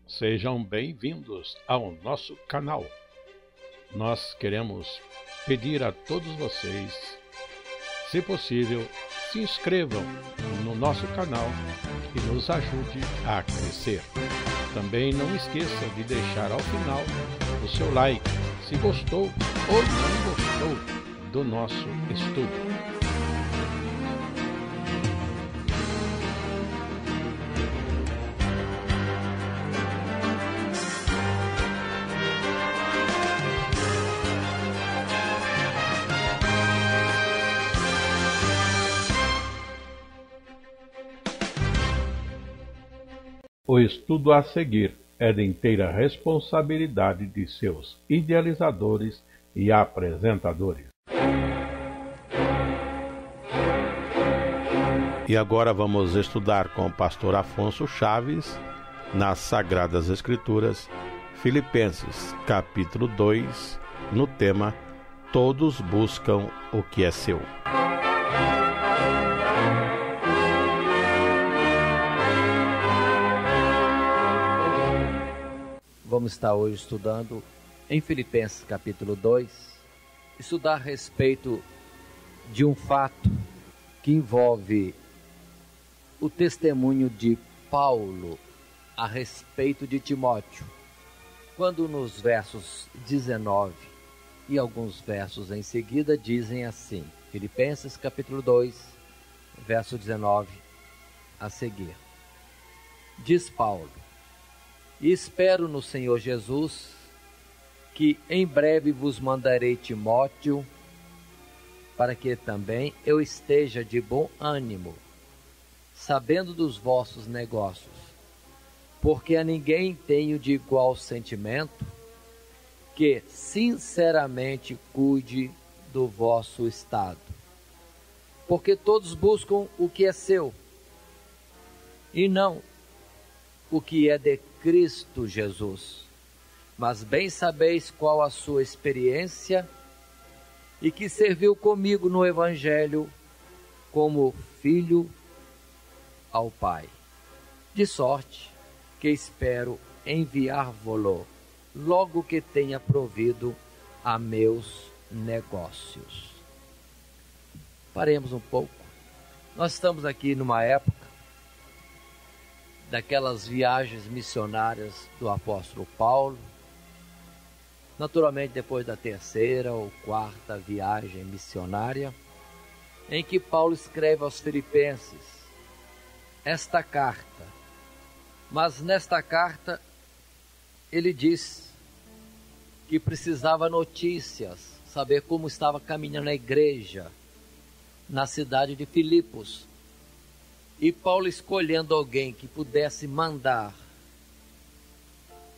Sejam bem-vindos ao nosso canal. Nós queremos pedir a todos vocês, se possível, se inscrevam no nosso canal e nos ajude a crescer. Também não esqueça de deixar ao final o seu like, se gostou ou não gostou do nosso estudo. O estudo a seguir é de inteira responsabilidade de seus idealizadores e apresentadores. E agora vamos estudar com o pastor Afonso Chaves, nas Sagradas Escrituras, Filipenses, capítulo 2, no tema Todos buscam o que é seu. Vamos estar hoje estudando em Filipenses capítulo 2, estudar a respeito de um fato que envolve o testemunho de Paulo a respeito de Timóteo, quando nos versos 19 e alguns versos em seguida dizem assim, Filipenses capítulo 2, verso 19 a seguir. Diz Paulo: E espero no Senhor Jesus que em breve vos mandarei Timóteo, para que também eu esteja de bom ânimo, sabendo dos vossos negócios, porque a ninguém tenho de igual sentimento, que sinceramente cuide do vosso estado. Porque todos buscam o que é seu, e não o que é de Cristo Jesus. Mas bem sabeis qual a sua experiência e que serviu comigo no Evangelho como filho ao Pai. De sorte que espero enviar-vo-lo logo que tenha provido a meus negócios. Paremos um pouco. Nós estamos aqui numa época daquelas viagens missionárias do apóstolo Paulo, naturalmente depois da terceira ou quarta viagem missionária, em que Paulo escreve aos Filipenses esta carta. Mas nesta carta ele diz que precisava notícias, saber como estava caminhando a igreja na cidade de Filipos. E Paulo, escolhendo alguém que pudesse mandar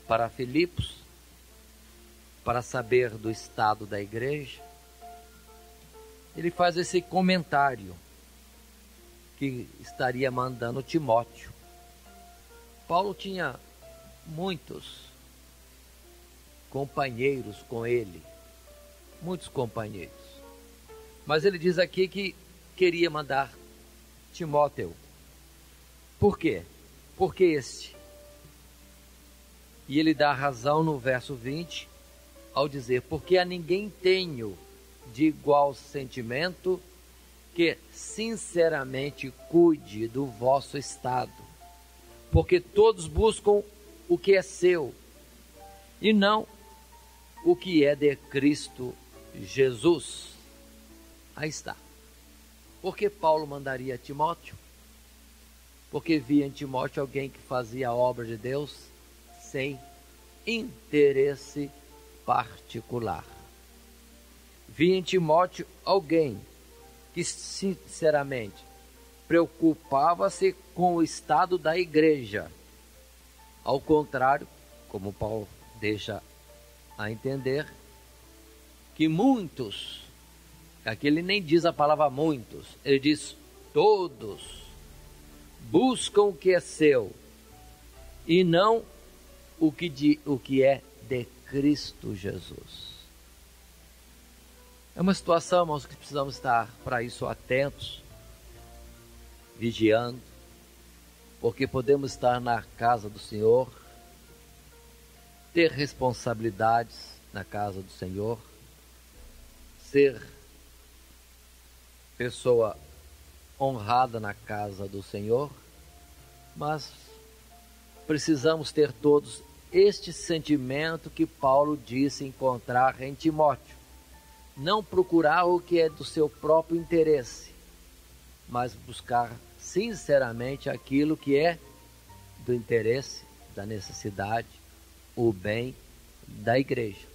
para Filipos, para saber do estado da igreja, ele faz esse comentário, que estaria mandando Timóteo. Paulo tinha muitos companheiros com ele, muitos companheiros. Mas ele diz aqui que queria mandar Timóteo. Por quê? Porque este. E ele dá a razão no verso 20, ao dizer, porque a ninguém tenho de igual sentimento que sinceramente cuide do vosso estado, porque todos buscam o que é seu, e não o que é de Cristo Jesus. Aí está. Por que Paulo mandaria Timóteo? Porque via em Timóteo alguém que fazia a obra de Deus sem interesse particular. Via em Timóteo alguém que sinceramente preocupava-se com o estado da igreja. Ao contrário, como Paulo deixa a entender, que muitos, aqui ele nem diz a palavra muitos, ele diz todos, buscam o que é seu e não o que é de Cristo Jesus. É uma situação, irmãos, que precisamos estar para isso atentos, vigiando, porque podemos estar na casa do Senhor ter responsabilidades na casa do Senhor, ser pessoa honrada na casa do Senhor, mas precisamos ter todos este sentimento que Paulo disse encontrar em Timóteo. Não procurar o que é do seu próprio interesse, mas buscar sinceramente aquilo que é do interesse, da necessidade, o bem da igreja.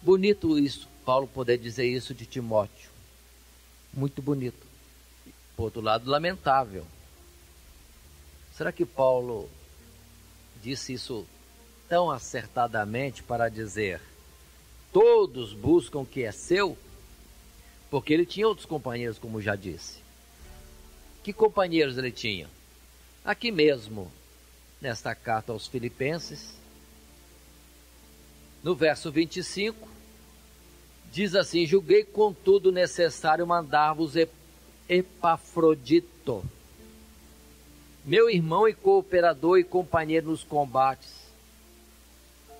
Bonito isso, Paulo poder dizer isso de Timóteo. Muito bonito. Por outro lado, lamentável. Será que Paulo disse isso tão acertadamente para dizer: todos buscam o que é seu? Porque ele tinha outros companheiros, como já disse. Que companheiros ele tinha? Aqui mesmo, nesta carta aos Filipenses, no verso 25, diz assim: julguei contudo necessário mandar-vos Epafrodito, meu irmão e cooperador e companheiro nos combates,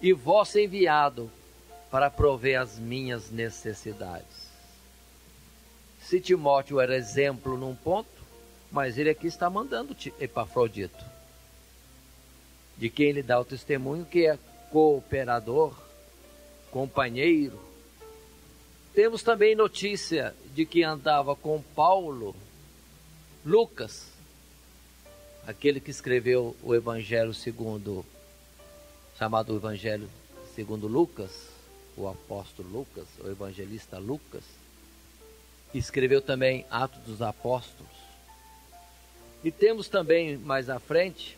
e vosso enviado para prover as minhas necessidades. Se Timóteo era exemplo num ponto, mas ele aqui está mandando Epafrodito, de quem ele dá o testemunho que é cooperador, companheiro. Temos também notícia de que andava com Paulo Lucas, aquele que escreveu o Evangelho chamado Evangelho segundo Lucas, o apóstolo Lucas, o evangelista Lucas. Escreveu também Atos dos Apóstolos. E temos também mais à frente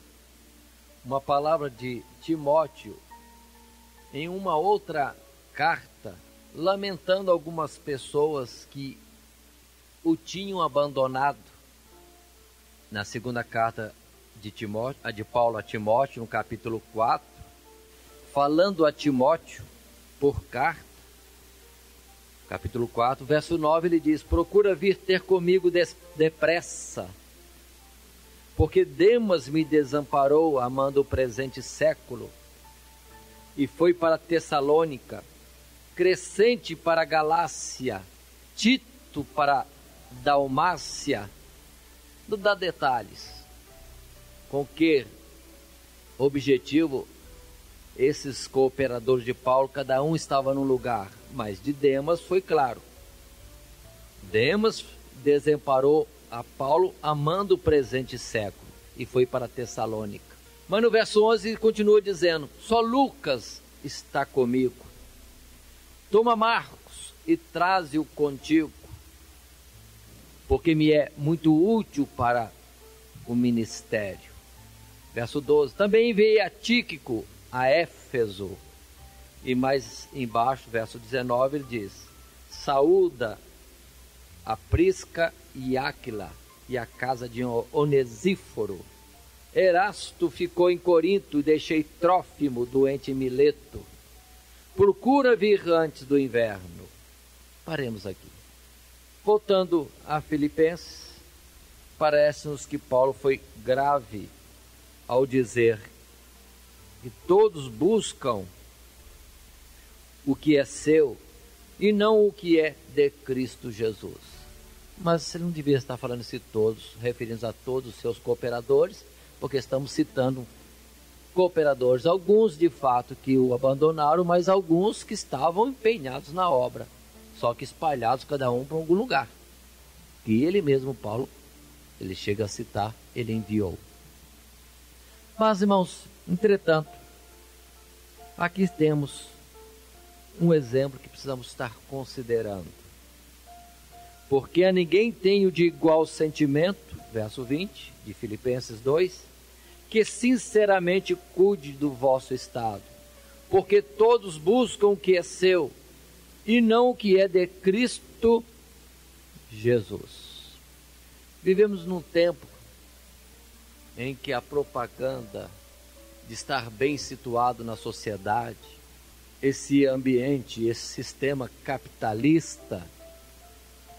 uma palavra de Timóteo em uma outra carta, lamentando algumas pessoas que o tinham abandonado. Na segunda carta de Paulo a Timóteo, no capítulo 4, falando a Timóteo por carta, capítulo 4, verso 9, ele diz: procura vir ter comigo depressa, porque Demas me desamparou, amando o presente século, e foi para Tessalônica, Crescente para Galácia, Tito para Dalmácia. Não dá detalhes. Com que objetivo esses cooperadores de Paulo, cada um estava num lugar, mas de Demas foi claro. Demas desamparou a Paulo, amando o presente século, e foi para Tessalônica. Mas no verso 11 ele continua dizendo: só Lucas está comigo. Toma Marcos e traze-o contigo, porque me é muito útil para o ministério. Verso 12: também enviei a Tíquico a Éfeso. E mais embaixo, verso 19, ele diz: saúda a Prisca e Áquila e a casa de Onesíforo. Erasto ficou em Corinto e deixei Trófimo doente em Mileto. Procura vir antes do inverno. Paremos aqui. Voltando a Filipenses, parece-nos que Paulo foi grave ao dizer que todos buscam o que é seu e não o que é de Cristo Jesus. Mas ele não devia estar falando isso todos, referindo a todos os seus cooperadores, porque estamos citando cooperadores, alguns de fato que o abandonaram, mas alguns que estavam empenhados na obra, só que espalhados cada um para algum lugar. E ele mesmo, Paulo, ele chega a citar, ele enviou. Mas, irmãos, entretanto, aqui temos um exemplo que precisamos estar considerando. Porque a ninguém tenho de igual sentimento, verso 20 de Filipenses 2, que sinceramente cuide do vosso estado, porque todos buscam o que é seu, e não o que é de Cristo Jesus. Vivemos num tempo em que a propaganda de estar bem situado na sociedade, esse ambiente, esse sistema capitalista,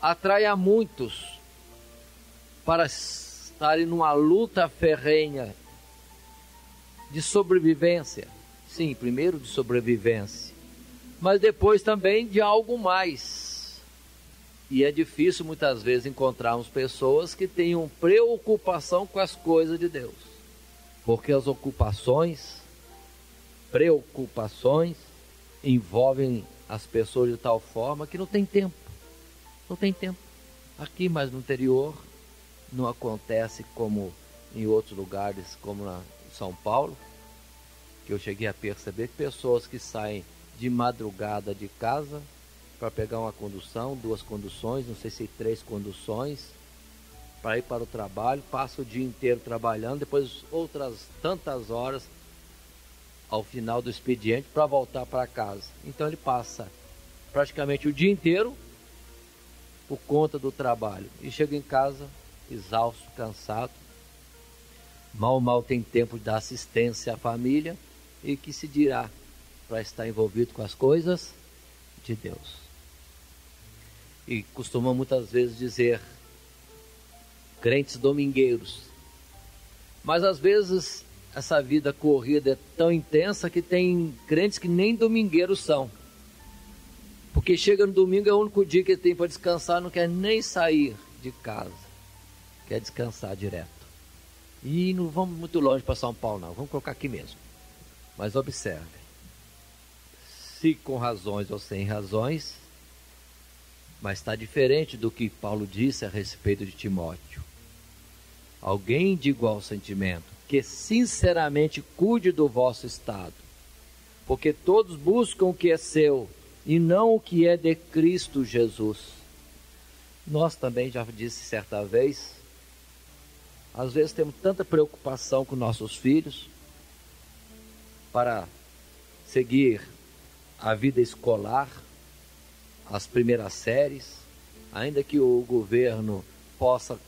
atrai a muitos para estarem numa luta ferrenha de sobrevivência, sim, primeiro de sobrevivência, mas depois também de algo mais. E é difícil muitas vezes encontrarmos pessoas que tenham preocupação com as coisas de Deus, porque as preocupações envolvem as pessoas de tal forma que não tem tempo. Aqui, mas no interior, não acontece como em outros lugares, como em São Paulo, que eu cheguei a perceber que pessoas que saem de madrugada de casa para pegar uma condução, 2 conduções, não sei se 3 conduções, para ir para o trabalho, passa o dia inteiro trabalhando, depois outras tantas horas ao final do expediente para voltar para casa. Então ele passa praticamente o dia inteiro por conta do trabalho e chega em casa exausto, cansado, mal tem tempo de dar assistência à família, e que se dirá para estar envolvido com as coisas de Deus. E costumam muitas vezes dizer crentes domingueiros, mas às vezes essa vida corrida é tão intensa que tem crentes que nem domingueiros são, porque chega no domingo, é o único dia que tem para descansar, não quer nem sair de casa, quer descansar direto. E não vamos muito longe para São Paulo não, vamos colocar aqui mesmo. Mas observe, se com razões ou sem razões, mas está diferente do que Paulo disse a respeito de Timóteo. Alguém de igual sentimento, que sinceramente cuide do vosso estado, porque todos buscam o que é seu, e não o que é de Cristo Jesus. Nós também, já disse certa vez, às vezes temos tanta preocupação com nossos filhos, para seguir a vida escolar, as primeiras séries, ainda que o governo possa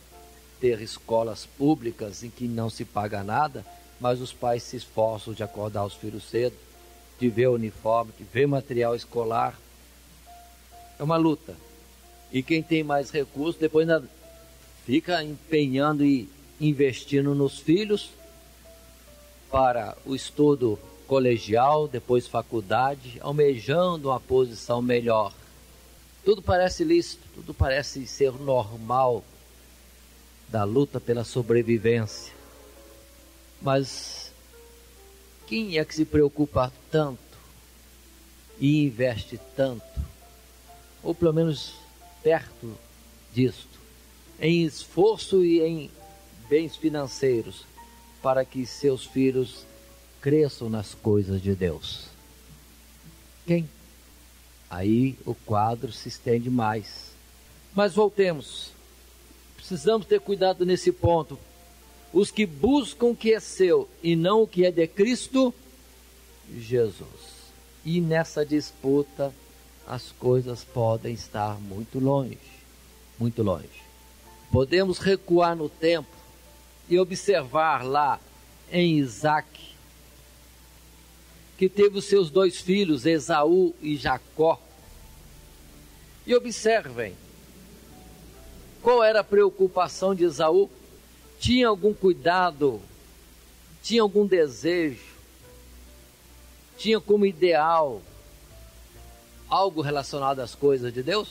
ter escolas públicas em que não se paga nada, mas os pais se esforçam de acordar os filhos cedo, de ver o uniforme, de ver material escolar. É uma luta. E quem tem mais recursos depois ainda fica empenhando e investindo nos filhos para o estudo colegial, depois faculdade, almejando uma posição melhor. Tudo parece lícito, tudo parece ser normal da luta pela sobrevivência. Mas quem é que se preocupa tanto e investe tanto, ou pelo menos perto disto, em esforço e em bens financeiros, para que seus filhos cresçam nas coisas de Deus? Quem? Aí o quadro se estende mais. Mas voltemos. Precisamos ter cuidado nesse ponto. Os que buscam o que é seu e não o que é de Cristo Jesus. E nessa disputa as coisas podem estar muito longe. Muito longe. Podemos recuar no tempo e observar lá em Isaque, que teve os seus 2 filhos, Esaú e Jacó. E observem, qual era a preocupação de Esaú? Tinha algum cuidado, tinha algum desejo, tinha como ideal algo relacionado às coisas de Deus?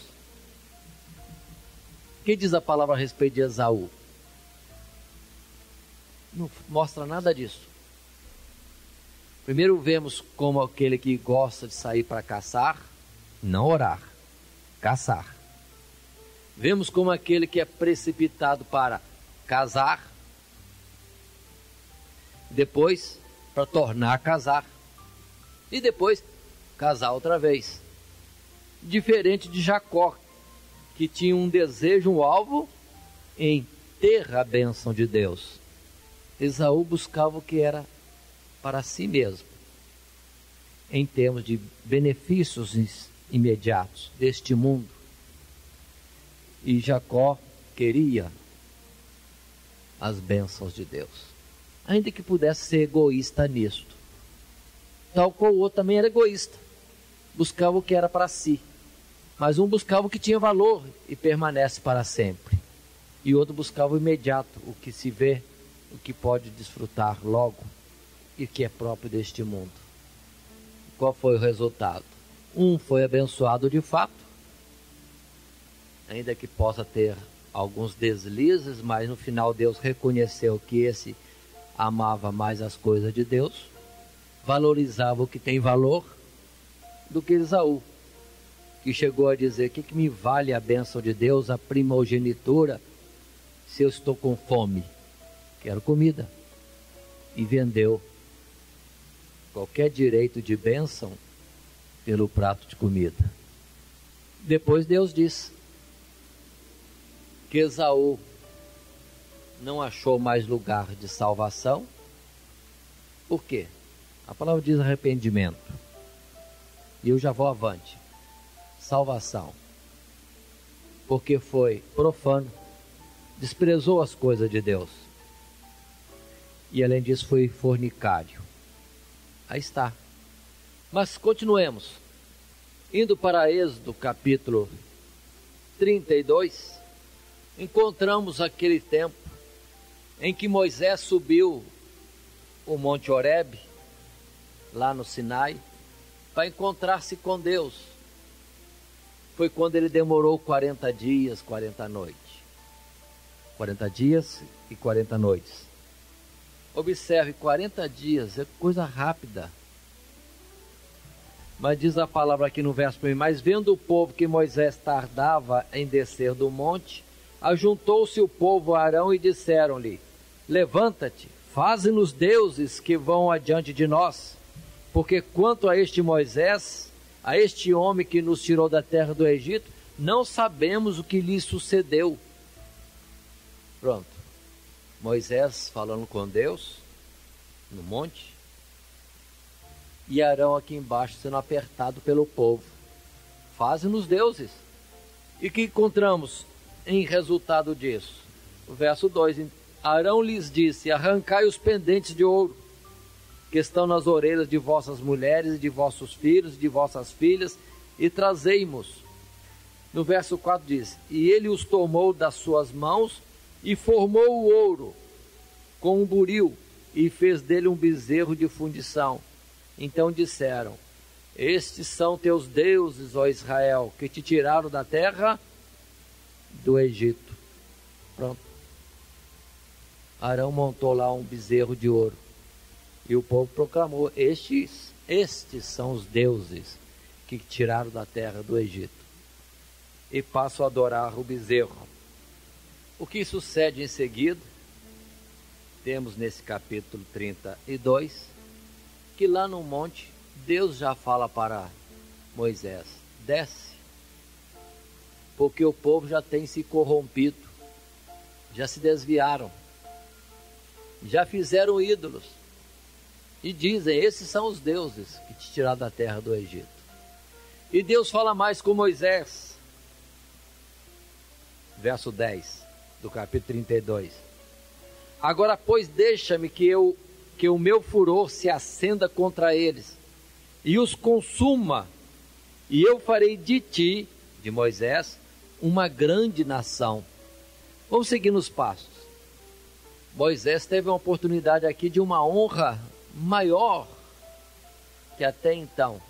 O que diz a palavra a respeito de Esaú? Não mostra nada disso. Primeiro vemos como aquele que gosta de sair para caçar, não orar, caçar. Vemos como aquele que é precipitado para casar, depois para tornar a casar, e depois casar outra vez. Diferente de Jacó, que tinha um desejo, um alvo em ter a bênção de Deus. Esaú buscava o que era para si mesmo, em termos de benefícios imediatos deste mundo. E Jacó queria as bênçãos de Deus, ainda que pudesse ser egoísta nisto, tal qual o outro também era egoísta, buscava o que era para si, mas um buscava o que tinha valor e permanece para sempre, e outro buscava o imediato, o que se vê, o que pode desfrutar logo e que é próprio deste mundo. qual foi o resultado? Um foi abençoado de fato, ainda que possa ter alguns deslizes, mas no final Deus reconheceu que esse amava mais as coisas de Deus, valorizava o que tem valor, do que Esaú, que chegou a dizer: que me vale a bênção de Deus, a primogenitura, se eu estou com fome? Quero comida. E vendeu qualquer direito de bênção pelo prato de comida. Depois Deus diz que Esaú não achou mais lugar de salvação. Por quê? A palavra diz arrependimento. E eu já vou avante. Salvação. Porque foi profano, desprezou as coisas de Deus. E além disso foi fornicário. Aí está. Mas continuemos. Indo para Êxodo capítulo 32, encontramos aquele tempo em que Moisés subiu o Monte Horebe, lá no Sinai, para encontrar-se com Deus. Foi quando ele demorou 40 dias, 40 noites. 40 dias e 40 noites. Observe, 40 dias é coisa rápida. Mas diz a palavra aqui no verso 1: mas vendo o povo que Moisés tardava em descer do monte, ajuntou-se o povo a Arão e disseram-lhe: levanta-te, faze-nos deuses que vão adiante de nós, porque quanto a este Moisés, a este homem que nos tirou da terra do Egito, não sabemos o que lhe sucedeu. Pronto. Moisés falando com Deus no monte, e Arão aqui embaixo sendo apertado pelo povo. Faze-nos deuses. E que encontramos em resultado disso? O verso 2: Arão lhes disse: arrancai os pendentes de ouro que estão nas orelhas de vossas mulheres, de vossos filhos, de vossas filhas, e trazei-mos. No verso 4 diz: e ele os tomou das suas mãos e formou o ouro com um buril e fez dele um bezerro de fundição. Então disseram: estes são teus deuses, ó Israel, que te tiraram da terra do Egito. Pronto. Arão montou lá um bezerro de ouro. E o povo proclamou: estes são os deuses que tiraram da terra do Egito. E passam a adorar o bezerro. O que sucede em seguida? Temos nesse capítulo 32, que lá no monte, Deus já fala para Moisés: desce, porque o povo já tem se corrompido, já se desviaram, já fizeram ídolos, e dizem: esses são os deuses que te tiraram da terra do Egito. E Deus fala mais com Moisés, verso 10 do capítulo 32: agora, pois, deixa-me que o meu furor se acenda contra eles e os consuma, e eu farei de ti, de Moisés, uma grande nação. Vamos seguir nos passos. Moisés teve uma oportunidade aqui de uma honra maior que até então.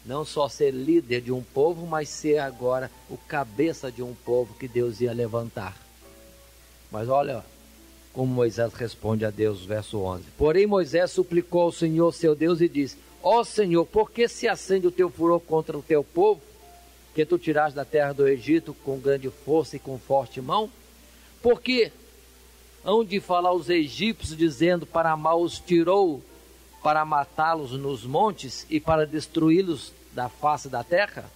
Não só ser líder de um povo, mas ser agora o cabeça de um povo que Deus ia levantar. Mas olha como Moisés responde a Deus, verso 11. Porém Moisés suplicou ao Senhor seu Deus e disse: ó Senhor, por que se acende o teu furor contra o teu povo, que tu tiraste da terra do Egito com grande força e com forte mão? Porque hão de falar os egípcios, dizendo: para mal os tirou, para matá-los nos montes e para destruí-los da face da terra?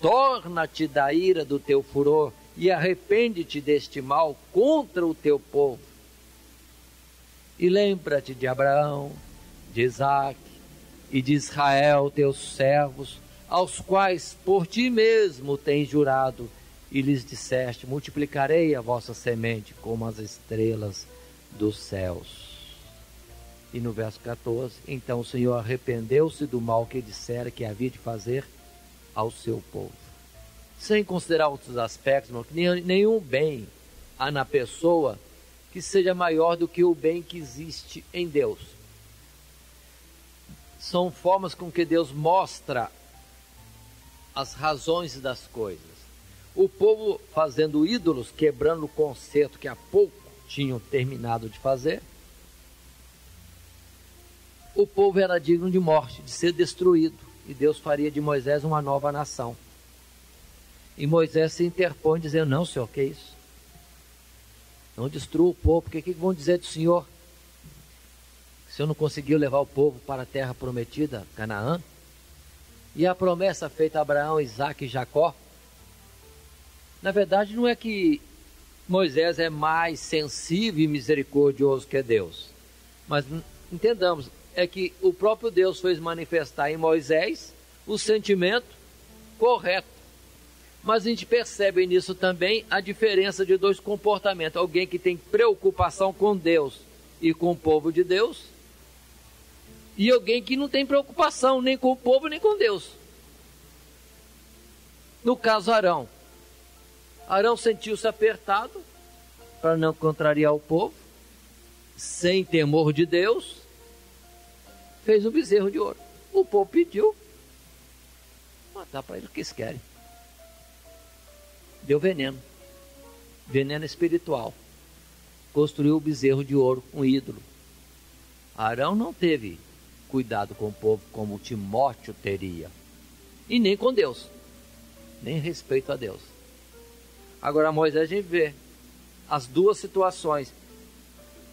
Torna-te da ira do teu furor e arrepende-te deste mal contra o teu povo. E lembra-te de Abraão, de Isaque e de Israel, teus servos, aos quais por ti mesmo tens jurado, e lhes disseste: multiplicarei a vossa semente como as estrelas dos céus. E no verso 14: então o Senhor arrependeu-se do mal que dissera que havia de fazer ao seu povo. Sem considerar outros aspectos, irmão, que nenhum bem há na pessoa que seja maior do que o bem que existe em Deus. são formas com que Deus mostra as razões das coisas. O povo fazendo ídolos, quebrando o concerto que há pouco tinham terminado de fazer. O povo era digno de morte, de ser destruído, e Deus faria de Moisés uma nova nação. E Moisés se interpõe dizendo: não, Senhor, que é isso? Não destrua o povo, porque o que vão dizer do Senhor? O Senhor não conseguiu levar o povo para a terra prometida, Canaã? E a promessa feita a Abraão, Isaque e Jacó? Na verdade, não é que Moisés é mais sensível e misericordioso que Deus. Mas entendamos, é que o próprio Deus fez manifestar em Moisés o sentimento correto. Mas a gente percebe nisso também a diferença de dois comportamentos. Alguém que tem preocupação com Deus e com o povo de Deus, e alguém que não tem preocupação nem com o povo nem com Deus. No caso, Arão. Arão sentiu-se apertado para não contrariar o povo, sem temor de Deus, fez um bezerro de ouro. O povo pediu, matar para ele o que eles querem. Deu veneno espiritual. Construiu o bezerro de ouro, um ídolo. Arão não teve cuidado com o povo como Timóteo teria, e nem com Deus, nem respeito a Deus. Agora Moisés, a gente vê as duas situações,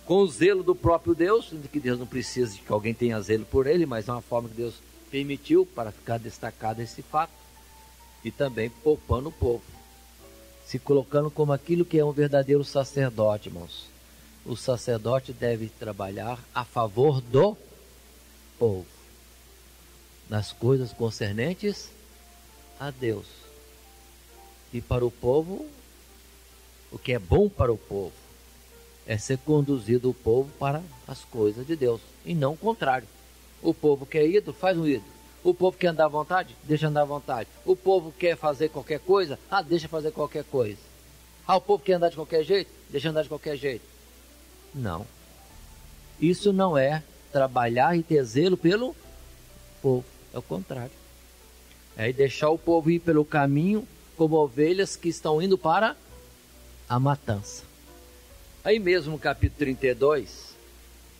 com o zelo do próprio Deus, que Deus não precisa de que alguém tenha zelo por ele, mas é uma forma que Deus permitiu para ficar destacado esse fato, e também poupando o povo, se colocando como aquilo que é um verdadeiro sacerdote, irmãos. O sacerdote deve trabalhar a favor do povo, nas coisas concernentes a Deus, e para o povo, o que é bom para o povo é ser conduzido o povo para as coisas de Deus, e não o contrário. O povo quer ídolo, faz um ídolo. O povo quer andar à vontade, deixa andar à vontade. O povo quer fazer qualquer coisa, deixa fazer qualquer coisa. O povo quer andar de qualquer jeito, deixa andar de qualquer jeito. Não. Isso não é trabalhar e ter zelo pelo povo, é o contrário. É deixar o povo ir pelo caminho como ovelhas que estão indo para a matança. Aí mesmo no capítulo 32,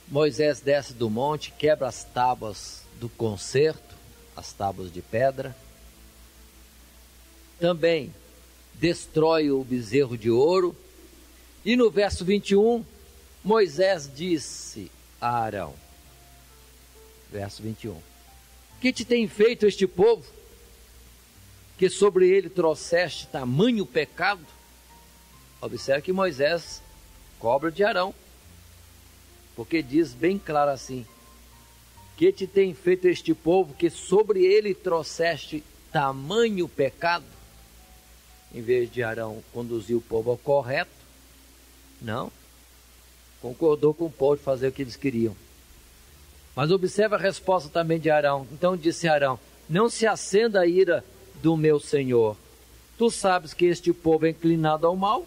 Moisés desce do monte, quebra as tábuas do concerto, as tábuas de pedra. Também destrói o bezerro de ouro. E no verso 21, Moisés disse a Arão, verso 21, que te tem feito este povo, que sobre ele trouxeste tamanho pecado? Observe que Moisés cobra de Arão, porque diz bem claro assim: que te tem feito este povo, que sobre ele trouxeste tamanho pecado? Em vez de Arão conduzir o povo ao correto, não, concordou com o povo de fazer o que eles queriam. Mas observe a resposta também de Arão. Então disse Arão: não se acenda a ira do meu senhor. Tu sabes que este povo é inclinado ao mal,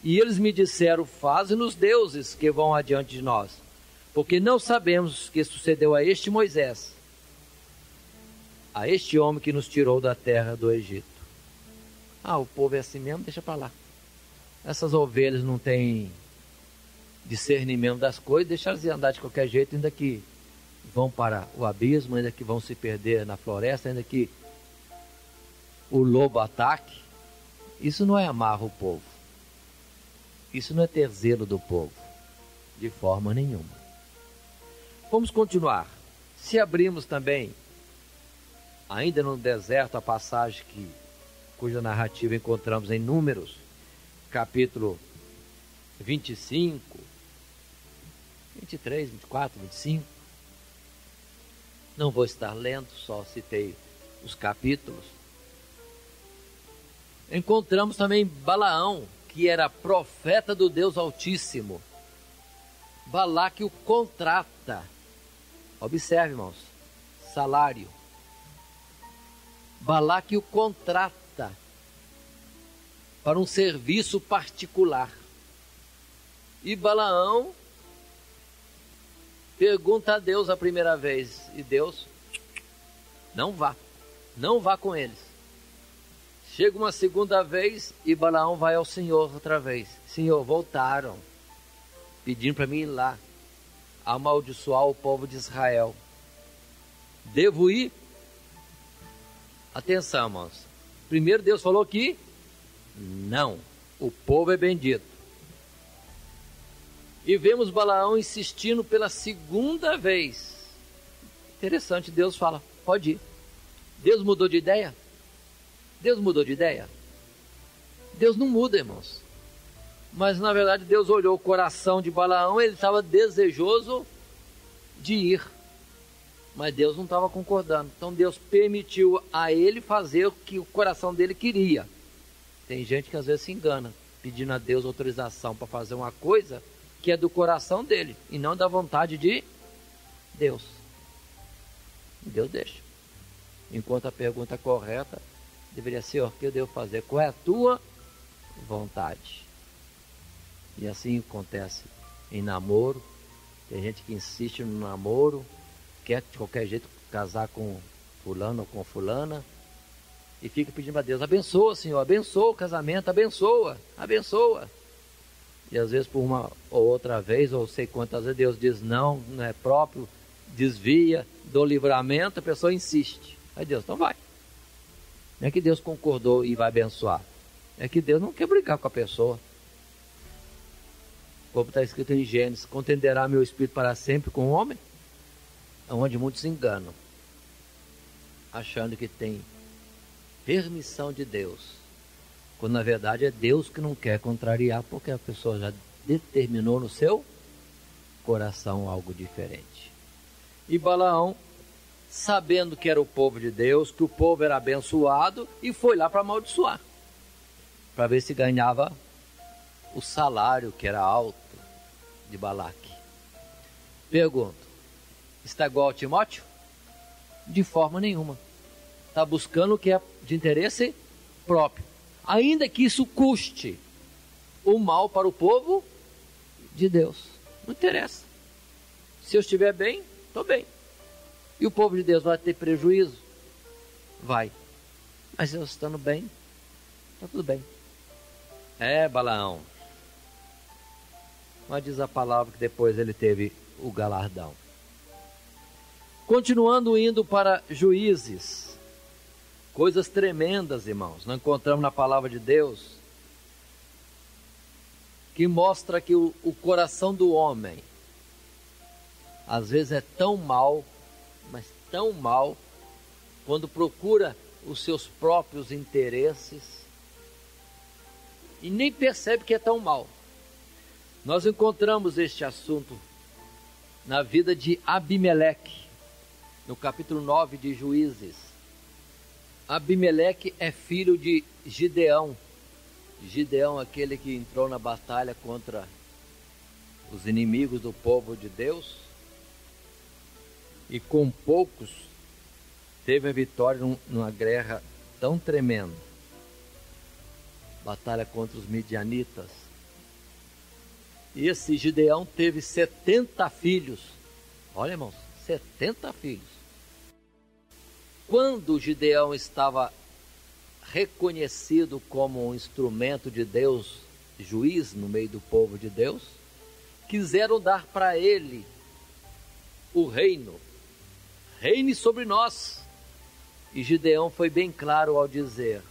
e eles me disseram: faze-nos deuses que vão adiante de nós, porque não sabemos o que sucedeu a este Moisés, a este homem que nos tirou da terra do Egito. O povo é assim mesmo, deixa para lá. Essas ovelhas não têm discernimento das coisas, deixa elas andar de qualquer jeito, ainda que vão para o abismo, ainda que vão se perder na floresta, ainda que o lobo ataque. Isso não é amar o povo, isso não é ter zelo do povo, de forma nenhuma. Vamos continuar. Se abrimos também, ainda no deserto, a passagem cuja narrativa encontramos em Números, capítulo 25, 23, 24, 25. Não vou estar lendo, só citei os capítulos. Encontramos também Balaão, que era profeta do Deus Altíssimo. Balaque o contrata. Observe, irmãos, salário. Balaque o contrata para um serviço particular. E Balaão pergunta a Deus a primeira vez, e Deus, não vá com eles. Chega uma segunda vez e Balaão vai ao Senhor outra vez. Senhor, voltaram, pedindo para mim ir lá, amaldiçoar o povo de Israel. Devo ir? Atenção, irmãos. Primeiro Deus falou que não, o povo é bendito. E vemos Balaão insistindo pela segunda vez. Interessante, Deus fala, pode ir. Deus mudou de ideia? Deus mudou de ideia? Deus não muda, irmãos. Mas na verdade Deus olhou o coração de Balaão, ele estava desejoso de ir. Mas Deus não estava concordando. Então Deus permitiu a ele fazer o que o coração dele queria. Tem gente que às vezes se engana, pedindo a Deus autorização para fazer uma coisa que é do coração dele e não da vontade de Deus. Deus deixa. Enquanto a pergunta correta deveria ser: o que eu devo fazer? Qual é a tua vontade? E assim acontece em namoro. Tem gente que insiste no namoro, quer de qualquer jeito casar com fulano ou com fulana, e fica pedindo para Deus: abençoa, Senhor, abençoa o casamento, abençoa, abençoa. E às vezes por uma ou outra vez, ou sei quantas vezes, Deus diz não, não é próprio, desvia do livramento, a pessoa insiste. Aí Deus, então vai. Não é que Deus concordou e vai abençoar, é que Deus não quer brigar com a pessoa. Como está escrito em Gênesis: contenderá meu espírito para sempre com o homem? É onde muitos se enganam, achando que tem permissão de Deus, quando na verdade é Deus que não quer contrariar, porque a pessoa já determinou no seu coração algo diferente. E Balaão, sabendo que era o povo de Deus, que o povo era abençoado, e foi lá para amaldiçoar, para ver se ganhava o salário que era alto de Balaque. Pergunto: está igual a Timóteo? De forma nenhuma. Está buscando o que é de interesse próprio, ainda que isso custe o mal para o povo de Deus. Não interessa. Se eu estiver bem, estou bem. E o povo de Deus vai ter prejuízo? Vai. Mas eu estando bem, está tudo bem. É, Balaão. Mas diz a palavra que depois ele teve o galardão. Continuando indo para Juízes, coisas tremendas, irmãos, nós encontramos na palavra de Deus, que mostra que o coração do homem às vezes é tão mau, mas tão mau, quando procura os seus próprios interesses e nem percebe que é tão mau. Nós encontramos este assunto na vida de Abimeleque, no capítulo 9 de Juízes. Abimeleque é filho de Gideão. Gideão, aquele que entrou na batalha contra os inimigos do povo de Deus, e com poucos teve a vitória numa guerra tão tremenda. Batalha contra os midianitas. E esse Gideão teve 70 filhos. Olha, irmãos, 70 filhos. Quando Gideão estava reconhecido como um instrumento de Deus, juiz no meio do povo de Deus, quiseram dar para ele o reino. Reine sobre nós. E Gideão foi bem claro ao dizer: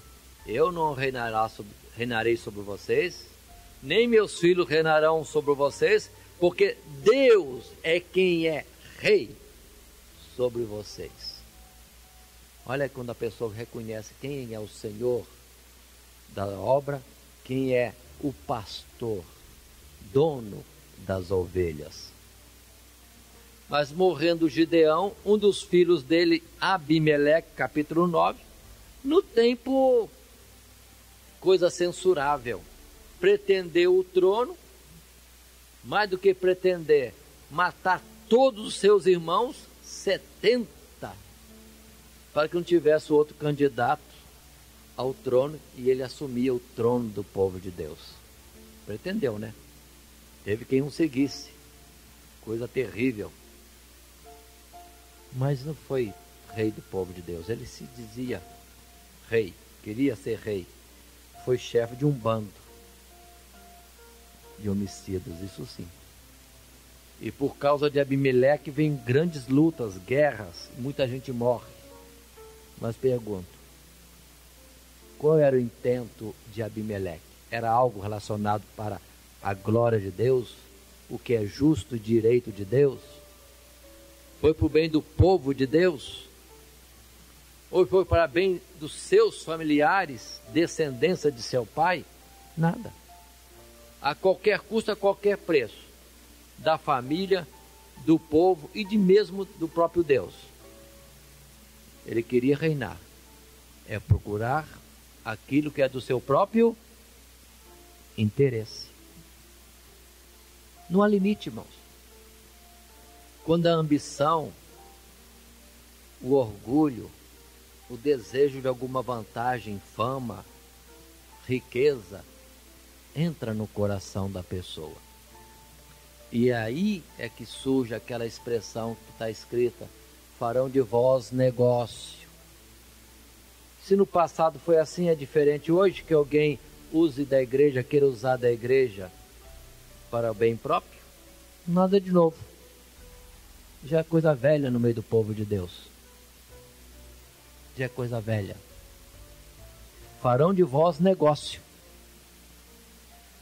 eu não reinarei sobre vocês, nem meus filhos reinarão sobre vocês, porque Deus é quem é rei sobre vocês. Olha quando a pessoa reconhece quem é o Senhor da obra, quem é o pastor, dono das ovelhas. Mas morrendo Gideão, um dos filhos dele, Abimeleque, capítulo 9, no tempo, coisa censurável, pretendeu o trono, mais do que pretender, matar todos os seus irmãos, 70, para que não tivesse outro candidato ao trono e ele assumia o trono do povo de Deus. Pretendeu, né? Teve quem o seguisse. Coisa terrível. mas não foi rei do povo de Deus. Ele se dizia rei, queria ser rei. Foi chefe de um bando de homicidas, isso sim. E por causa de Abimeleque vem grandes lutas, guerras, muita gente morre. Mas pergunto, qual era o intento de Abimeleque? Era algo relacionado para a glória de Deus, o que é justo e direito de Deus? Foi para o bem do povo de Deus? Ou foi para o bem dos seus familiares, descendência de seu pai? Nada. A qualquer custo, a qualquer preço, da família, do povo e de mesmo do próprio Deus. Ele queria reinar. É procurar aquilo que é do seu próprio interesse. Não há limite, irmãos. Quando a ambição, o orgulho, o desejo de alguma vantagem, fama, riqueza, entra no coração da pessoa. E aí é que surge aquela expressão que está escrita: farão de vós negócio. Se no passado foi assim, é diferente hoje, que alguém use da igreja, queira usar da igreja para o bem próprio? Nada de novo. Já é coisa velha no meio do povo de Deus. Já é coisa velha. Farão de vós negócio.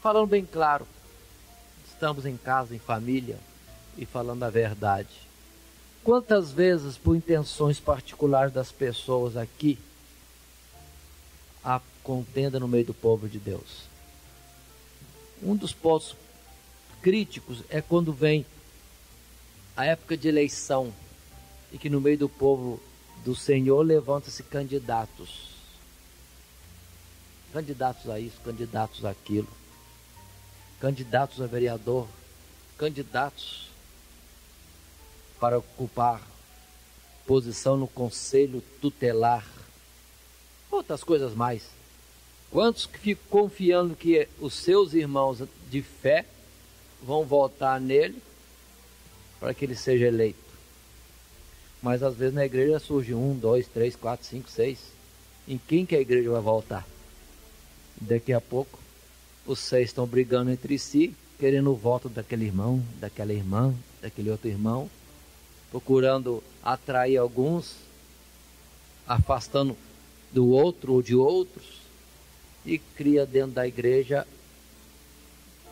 Falando bem claro, estamos em casa, em família, e falando a verdade. Quantas vezes, por intenções particulares das pessoas aqui, há contenda no meio do povo de Deus? Um dos pontos críticos é quando vem a época de eleição e que no meio do povo do Senhor levantam-se candidatos. Candidatos a isso, candidatos àquilo. Candidatos a vereador, candidatos para ocupar posição no conselho tutelar, outras coisas mais. Quantos que ficam confiando que os seus irmãos de fé vão votar nele para que ele seja eleito? Mas às vezes na igreja surge 1, 2, 3, 4, 5, 6. Em quem que a igreja vai votar? Daqui a pouco os 6 estão brigando entre si, querendo o voto daquele irmão, daquela irmã, daquele outro irmão, procurando atrair alguns, afastando do outro ou de outros, e cria dentro da igreja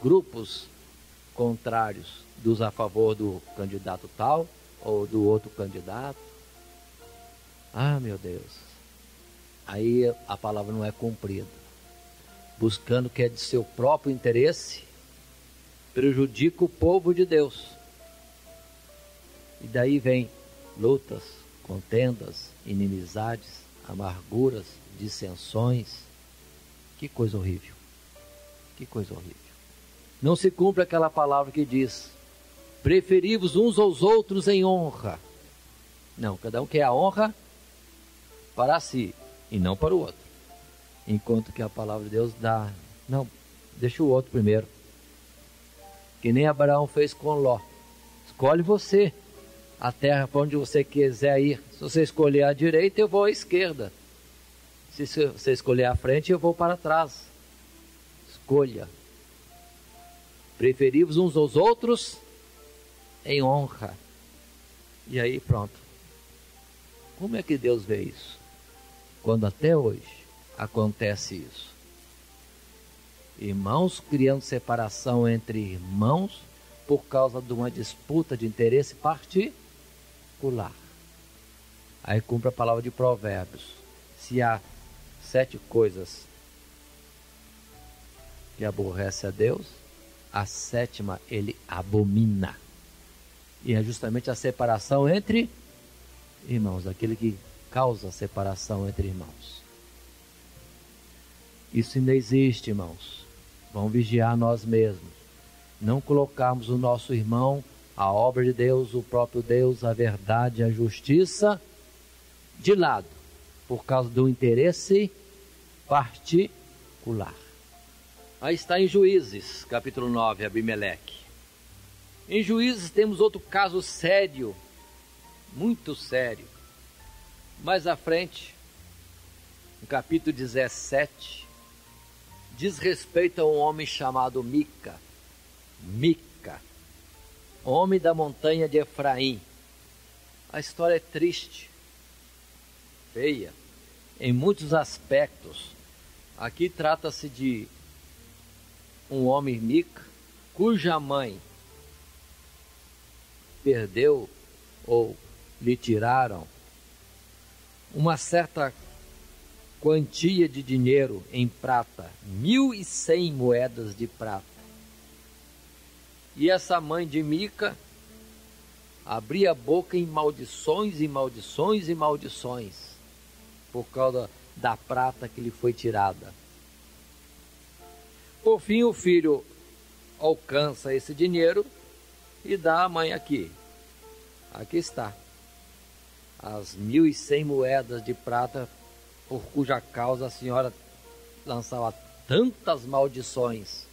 grupos contrários, dos a favor do candidato tal ou do outro candidato. Ah, meu Deus, aí a palavra não é cumprida. Buscando o que é de seu próprio interesse, prejudica o povo de Deus. E daí vem lutas, contendas, inimizades, amarguras, dissensões. Que coisa horrível. Que coisa horrível. Não se cumpre aquela palavra que diz: preferi-vos uns aos outros em honra. Não, cada um quer a honra para si e não para o outro. Enquanto que a palavra de Deus dá: não, deixa o outro primeiro. Que nem Abraão fez com Ló. Escolhe você a terra para onde você quiser ir. Se você escolher a direita, eu vou à esquerda. Se você escolher a frente, eu vou para trás. Escolha. Preferi-vos uns aos outros em honra. E aí pronto. Como é que Deus vê isso? Quando até hoje acontece isso. Irmãos criando separação entre irmãos por causa de uma disputa de interesse particular. Aí cumpre a palavra de Provérbios: se há 7 coisas que aborrece a Deus, a 7ª ele abomina. E é justamente a separação entre irmãos, aquele que causa separação entre irmãos. Isso ainda existe, irmãos. Vamos vigiar nós mesmos. Não colocarmos o nosso irmão, a obra de Deus, o próprio Deus, a verdade, a justiça de lado, por causa do interesse particular. Aí está em Juízes, capítulo 9, Abimeleque. Em Juízes temos outro caso sério muito sério. Mais à frente, no capítulo 17, diz respeito a um homem chamado Mica, homem da montanha de Efraim. A história é triste, feia, em muitos aspectos. Aqui trata-se de um homem Mica, cuja mãe perdeu ou lhe tiraram uma certa quantia de dinheiro em prata, 1.100 moedas de prata. E essa mãe de Mica abria a boca em maldições e maldições e maldições por causa da prata que lhe foi tirada. Por fim, o filho alcança esse dinheiro e dá à mãe aqui. Aqui está. As 1.100 moedas de prata, por cuja causa a senhora lançava tantas maldições.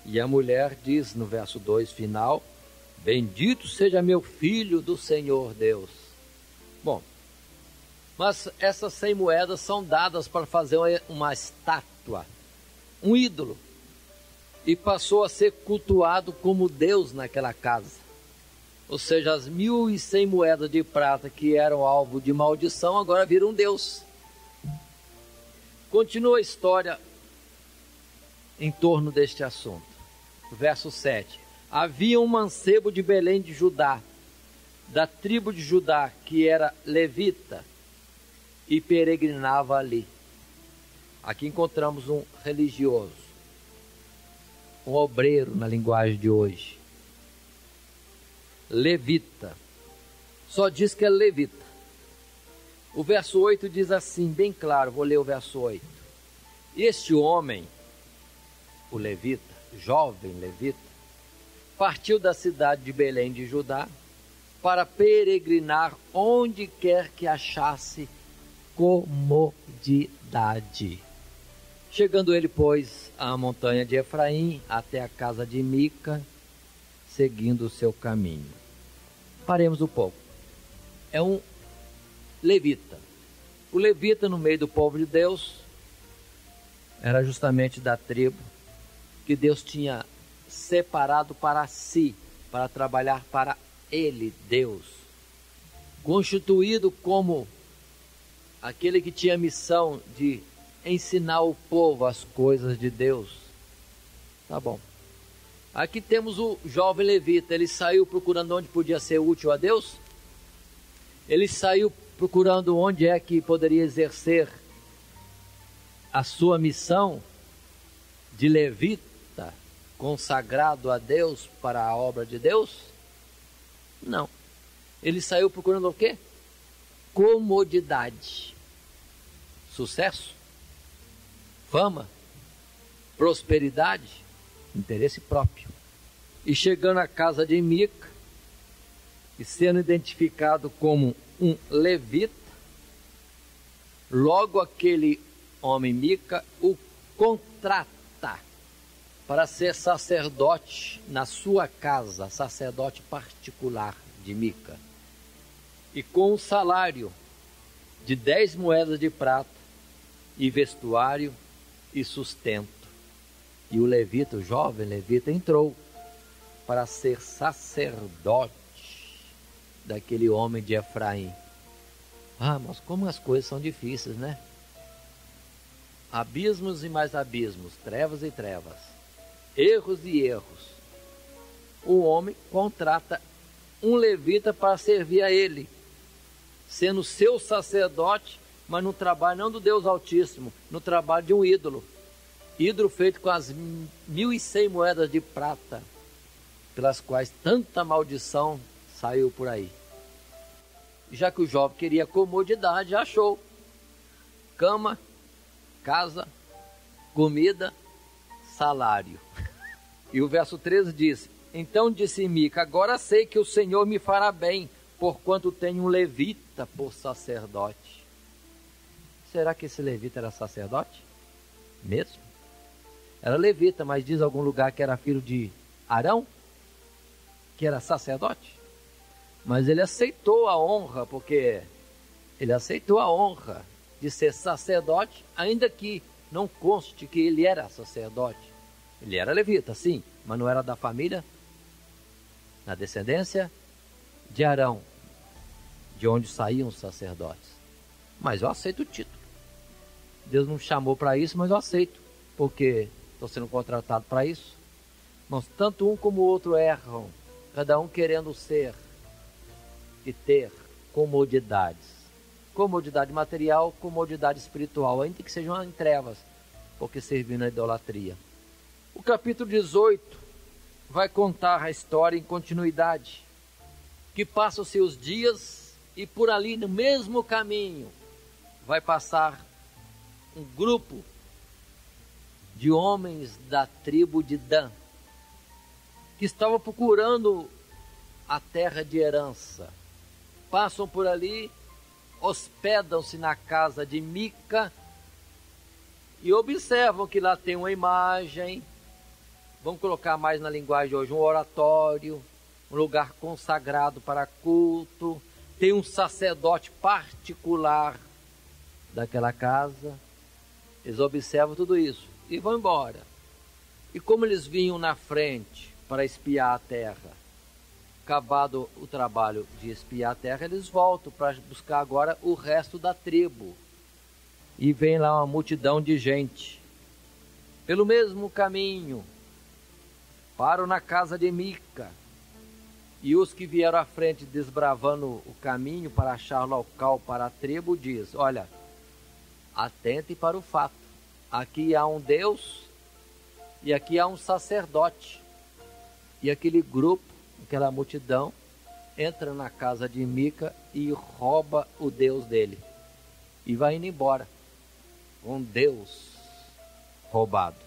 E a mulher diz no verso 2 final: bendito seja meu filho do Senhor Deus. Bom, mas essas 100 moedas são dadas para fazer uma estátua, um ídolo, e passou a ser cultuado como Deus naquela casa. Ou seja, as 1.100 moedas de prata que eram alvo de maldição agora viram Deus. Continua a história em torno deste assunto. Verso 7. Havia um mancebo de Belém de Judá, da tribo de Judá, que era levita, e peregrinava ali. Aqui encontramos um religioso, um obreiro na linguagem de hoje. Levita. Só diz que é levita. O verso 8 diz assim, bem claro, vou ler o verso 8. Este homem, o levita, jovem levita, partiu da cidade de Belém de Judá para peregrinar onde quer que achasse comodidade. Chegando ele, pois, à montanha de Efraim, até a casa de Mica, seguindo o seu caminho. Paremos um pouco. É um levita. O levita, no meio do povo de Deus, era justamente da tribo que Deus tinha separado para si, para trabalhar para ele, Deus, constituído como aquele que tinha a missão de ensinar o povo as coisas de Deus. Tá bom. Aqui temos o jovem levita. Ele saiu procurando onde podia ser útil a Deus. Ele saiu procurando onde é que poderia exercer a sua missão de levita, consagrado a Deus para a obra de Deus? Não. Ele saiu procurando o quê? Comodidade, sucesso, fama, prosperidade, interesse próprio. E chegando à casa de Mica, e sendo identificado como um levita, logo aquele homem Mica o contrata para ser sacerdote na sua casa, sacerdote particular de Mica, e com um salário de 10 moedas de prata, e vestuário e sustento. E o levita, o jovem levita, entrou para ser sacerdote daquele homem de Efraim. Ah, mas como as coisas são difíceis, né? Abismos e mais abismos, trevas e trevas, erros e erros. O homem contrata um levita para servir a ele, sendo seu sacerdote, mas no trabalho não do Deus Altíssimo, no trabalho de um ídolo. Ídolo feito com as 1.100 moedas de prata, pelas quais tanta maldição saiu por aí. Já que o jovem queria comodidade, achou cama, casa, comida, salário. E o verso 13 diz: então disse Mica, agora sei que o Senhor me fará bem, porquanto tenho um levita por sacerdote. Será que esse levita era sacerdote? Mesmo? Era levita, mas diz algum lugar que era filho de Arão? Que era sacerdote? Mas ele aceitou a honra, porque ele aceitou a honra de ser sacerdote, ainda que não conste que ele era sacerdote. Ele era levita, sim, mas não era da família, na descendência de Arão, de onde saíam os sacerdotes. Mas eu aceito o título. Deus não me chamou para isso, mas eu aceito, porque estou sendo contratado para isso. Mas tanto um como o outro erram, cada um querendo ser e ter comodidades. Comodidade material, comodidade espiritual, ainda que sejam em trevas, porque servindo à idolatria. O capítulo 18 vai contar a história em continuidade, que passam-se os dias e por ali no mesmo caminho vai passar um grupo de homens da tribo de Dan, que estavam procurando a terra de herança. Passam por ali, hospedam-se na casa de Mica e observam que lá tem uma imagem, vamos colocar mais na linguagem de hoje, um oratório, um lugar consagrado para culto, tem um sacerdote particular daquela casa. Eles observam tudo isso e vão embora. E como eles vinham na frente para espiar a terra, acabado o trabalho de espiar a terra, eles voltam para buscar agora o resto da tribo. E vem lá uma multidão de gente. Pelo mesmo caminho, param na casa de Mica. E os que vieram à frente desbravando o caminho para achar local para a tribo, diz: olha, atente para o fato. Aqui há um Deus e aqui há um sacerdote. E aquele grupo, aquela multidão, entra na casa de Mica e rouba o Deus dele. E vai indo embora. Um Deus roubado.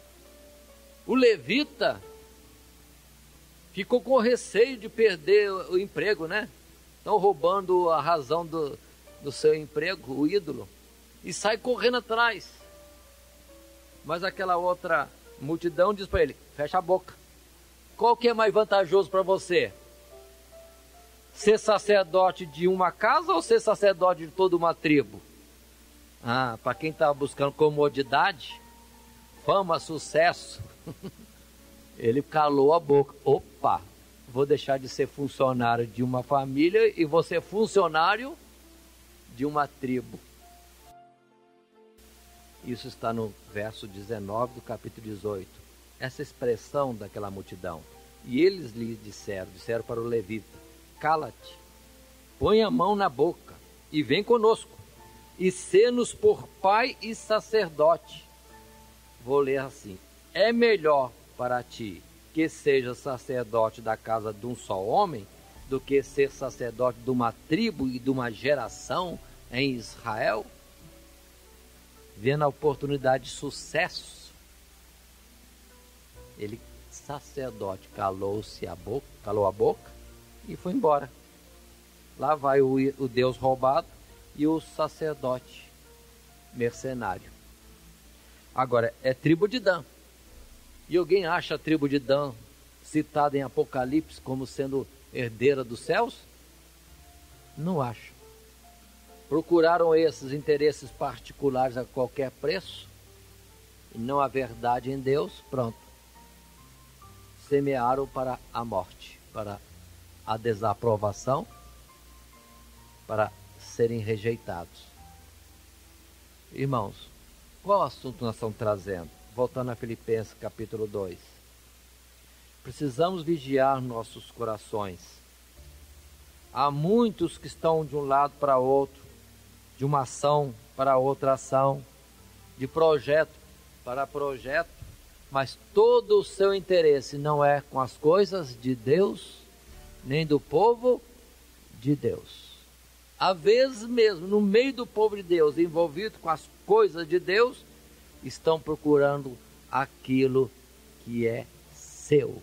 O levita ficou com receio de perder o emprego, né? Estão roubando a razão do seu emprego, o ídolo. E sai correndo atrás. Mas aquela outra multidão diz para ele: fecha a boca. Qual que é mais vantajoso para você? Ser sacerdote de uma casa ou ser sacerdote de toda uma tribo? Ah, para quem estava buscando comodidade, fama, sucesso, ele calou a boca. Opa, vou deixar de ser funcionário de uma família e vou ser funcionário de uma tribo. Isso está no verso 19 do capítulo 18. Essa expressão daquela multidão. E eles lhe disseram para o levita: cala-te, põe a mão na boca e vem conosco, e sê-nos por pai e sacerdote. Vou ler assim: é melhor para ti que seja sacerdote da casa de um só homem, do que ser sacerdote de uma tribo e de uma geração em Israel? Vendo a oportunidade de sucesso, ele, sacerdote, calou a boca e foi embora. Lá vai o Deus roubado e o sacerdote mercenário. Agora, é tribo de Dan. E alguém acha a tribo de Dan citada em Apocalipse como sendo herdeira dos céus? Não acho. Procuraram esses interesses particulares a qualquer preço e não a verdade em Deus, pronto. Semearam para a morte, para a desaprovação, para serem rejeitados. Irmãos, qual assunto nós estamos trazendo? Voltando a Filipenses capítulo 2. Precisamos vigiar nossos corações. Há muitos que estão de um lado para outro, de uma ação para outra ação, de projeto para projeto, mas todo o seu interesse não é com as coisas de Deus, nem do povo de Deus. Às vezes mesmo, no meio do povo de Deus, envolvido com as coisas de Deus, estão procurando aquilo que é seu.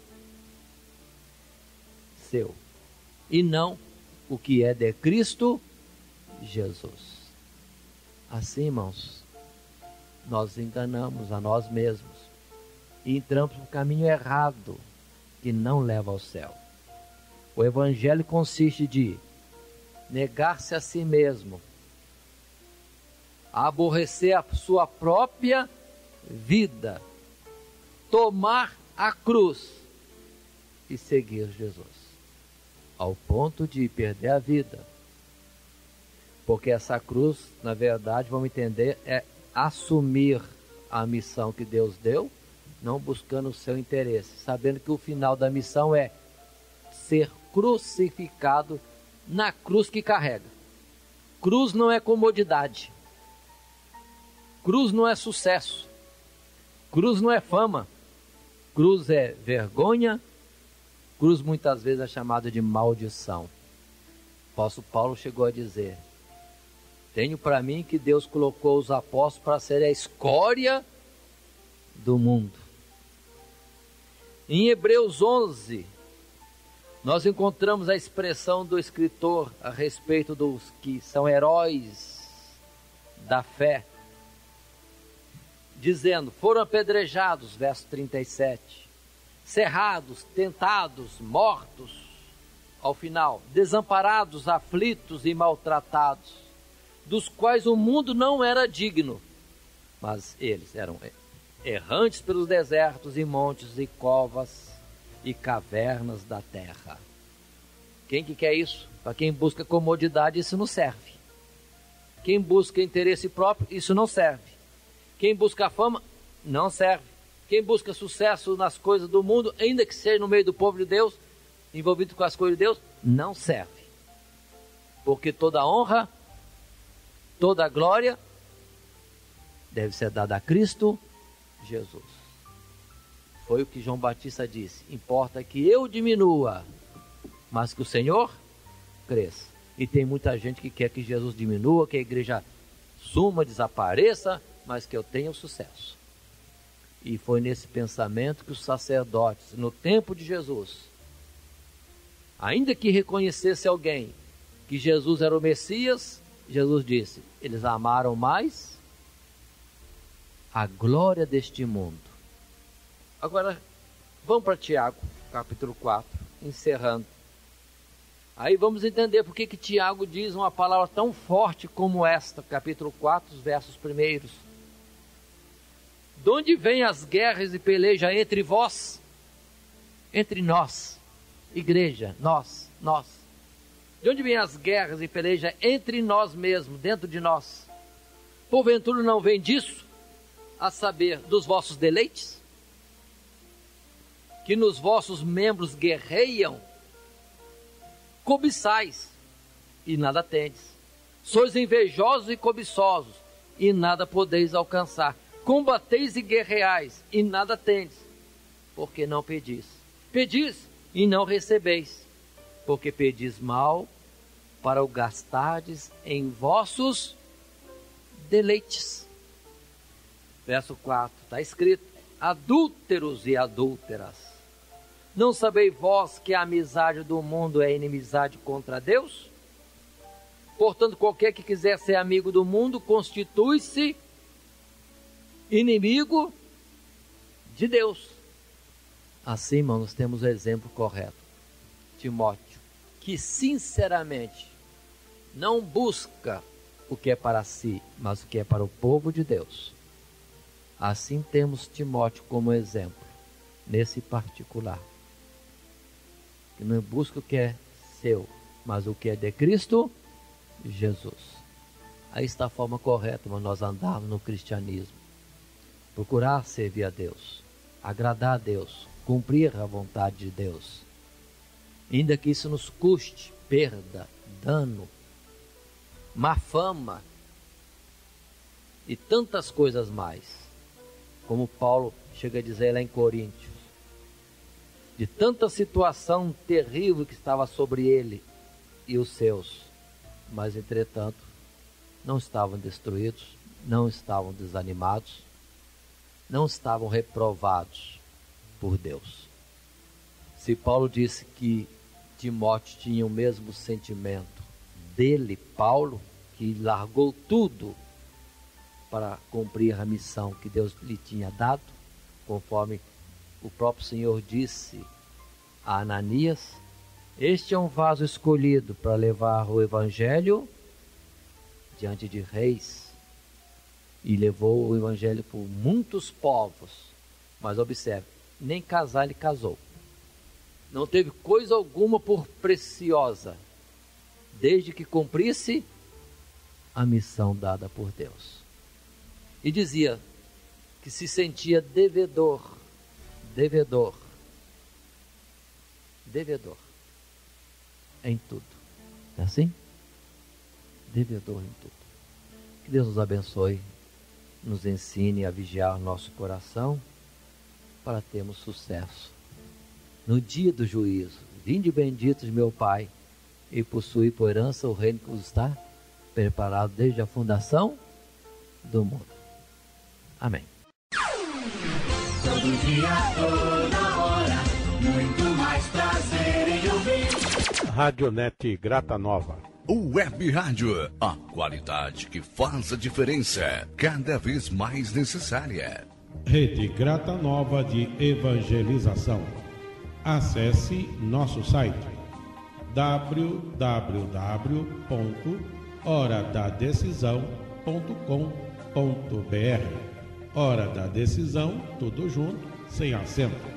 Seu. E não o que é de Cristo Jesus. Assim, irmãos, nós enganamos a nós mesmos e entramos no caminho errado, que não leva ao céu. O evangelho consiste de negar-se a si mesmo, aborrecer a sua própria vida, tomar a cruz e seguir Jesus, ao ponto de perder a vida. Porque essa cruz, na verdade, vamos entender, é assumir a missão que Deus deu, não buscando o seu interesse, sabendo que o final da missão é ser crucificado na cruz que carrega. Cruz não é comodidade. Cruz não é sucesso. Cruz não é fama. Cruz é vergonha. Cruz muitas vezes é chamada de maldição. O apóstolo Paulo chegou a dizer: tenho para mim que Deus colocou os apóstolos para serem a escória do mundo. Em Hebreus 11, nós encontramos a expressão do escritor a respeito dos que são heróis da fé, dizendo: foram apedrejados, verso 37, cerrados, tentados, mortos, ao final, desamparados, aflitos e maltratados, dos quais o mundo não era digno, mas eles eram errantes pelos desertos e montes e covas e cavernas da terra. Quem que quer isso? Para quem busca comodidade, isso não serve. Quem busca interesse próprio, isso não serve. Quem busca fama, não serve. Quem busca sucesso nas coisas do mundo, ainda que seja no meio do povo de Deus, envolvido com as coisas de Deus, não serve. Porque toda honra, toda glória deve ser dada a Cristo Jesus. Foi o que João Batista disse: importa que eu diminua, mas que o Senhor cresça. E tem muita gente que quer que Jesus diminua, que a igreja suma, desapareça, mas que eu tenha o sucesso. E foi nesse pensamento que os sacerdotes, no tempo de Jesus, ainda que reconhecesse alguém que Jesus era o Messias, Jesus disse: eles amaram mais a glória deste mundo. Agora, vamos para Tiago, capítulo 4, encerrando. Aí vamos entender por que Tiago diz uma palavra tão forte como esta, capítulo 4, os versos primeiros. De onde vêm as guerras e pelejas entre vós? Entre nós, igreja, nós. De onde vêm as guerras e pelejas entre nós mesmos, dentro de nós? Porventura não vem disso, a saber, dos vossos deleites? Que nos vossos membros guerreiam? Cobiçais, e nada tendes. Sois invejosos e cobiçosos, e nada podeis alcançar. Combateis e guerreais, e nada tendes, porque não pedis. Pedis, e não recebeis, porque pedis mal, para o gastardes em vossos deleites. Verso 4, está escrito: adúlteros e adúlteras, não sabeis vós que a amizade do mundo é inimizade contra Deus? Portanto, qualquer que quiser ser amigo do mundo, constitui-se inimigo de Deus. Assim, irmãos, temos o exemplo correto. Timóteo, que sinceramente não busca o que é para si, mas o que é para o povo de Deus. Assim temos Timóteo como exemplo, nesse particular, que não busca o que é seu, mas o que é de Cristo Jesus. Aí está a forma correta para nós andarmos no cristianismo. Procurar servir a Deus, agradar a Deus, cumprir a vontade de Deus, ainda que isso nos custe perda, dano, má fama e tantas coisas mais, como Paulo chega a dizer lá em Coríntios, de tanta situação terrível que estava sobre ele e os seus, mas entretanto não estavam destruídos, não estavam desanimados, não estavam reprovados por Deus. Se Paulo disse que Timóteo tinha o mesmo sentimento dele, Paulo, que largou tudo para cumprir a missão que Deus lhe tinha dado, conforme o próprio Senhor disse a Ananias, Este é um vaso escolhido para levar o evangelho diante de reis, e levou o evangelho por muitos povos. Mas observe, nem casar ele casou. Não teve coisa alguma por preciosa, desde que cumprisse a missão dada por Deus. E dizia que se sentia devedor em tudo. É assim? Devedor em tudo. Que Deus nos abençoe, nos ensine a vigiar nosso coração para termos sucesso no dia do juízo. Vinde benditos, meu Pai, e possui por herança o reino que vos está preparado desde a fundação do mundo. Amém. Todo dia, toda hora, muito mais prazer em ouvir. Radionet Grata Nova. Web Rádio, a qualidade que faz a diferença, cada vez mais necessária. Rede Grata Nova de Evangelização. Acesse nosso site www.horadadecisão.com.br. Hora da Decisão, tudo junto, sem acento.